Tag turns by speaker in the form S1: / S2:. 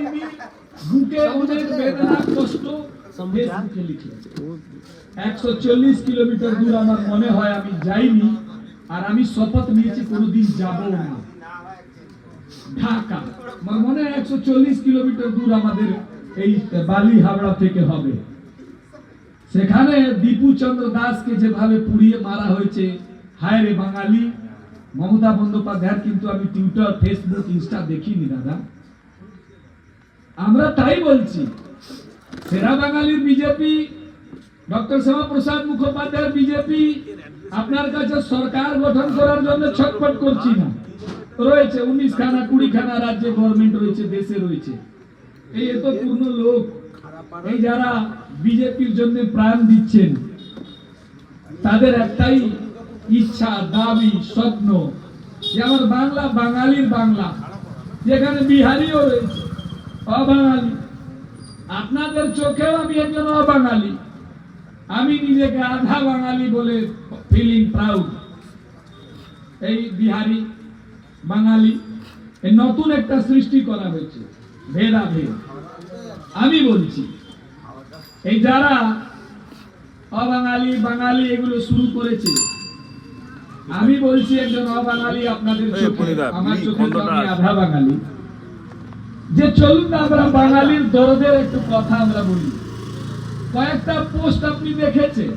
S1: তিনি বুকে অনেক বেদনা কষ্ট ফেসবুকে লিখলেন। 140 কিলোমিটার দূর আমার মনে হয় আমি যাইনি, আর আমি শপথ নিয়েছি কোনোদিন যাব না। ঢাকা আমার মনে হয় 140 কিলোমিটার দূর আমাদের এই বালি হাবড়া থেকে হবে। সেখানে দীপু চন্দ্র দাসকে যেভাবে পুড়িয়ে মারা হয়েছে, হায় রে বাঙালি। মমতা বন্দ্যোপাধ্যায়ের কিন্তু আমি টুইটার, ফেসবুক, ইনস্টা দেখিনি দাদা। আমরা তাই বলছি, সেরা বাঙালির বিজেপি, ডক্টর শ্যামাপ্রসাদ মুখোপাধ্যায়ের বিজেপি আপনার কাছে সরকার গঠন করার জন্য ছটফট করছি না। রয়েছে 19 খানা 20 খানা রাজ্যে গভর্নমেন্ট রয়েছে, দেশে রয়েছে। এই এত পূর্ণ লোক, এই যারা বিজেপির জন্য প্রাণ দিচ্ছেন, তাদের একটাই ইচ্ছা, দাবি, স্বপ্ন যে আমার বাংলা বাঙালির বাংলা, যেখানে বিহারিও রয়েছে, অবাঙালি। আপনাদের চোখেও আমি একজন অবাঙালি। আমি নিজেকে আধা বাঙালি বলে ফিলিং প্রাউড। এই বিহারি বাঙালি, এই নতুন একটা সৃষ্টি করা হয়েছে, ভেদাভেদ। আমি বলছি এই যারা অবাঙালি বাঙালি এগুলো শুরু করেছে, আমি বলছি একজন অবাঙালি আপনাদের চোখে, আমার চোখে তো আমি আধা বাঙালি। যে চলুন না আমরা বাঙালির দরদের একটু কথা আমরা বলি। কয়েকটা পোস্ট আপনি দেখেছেন,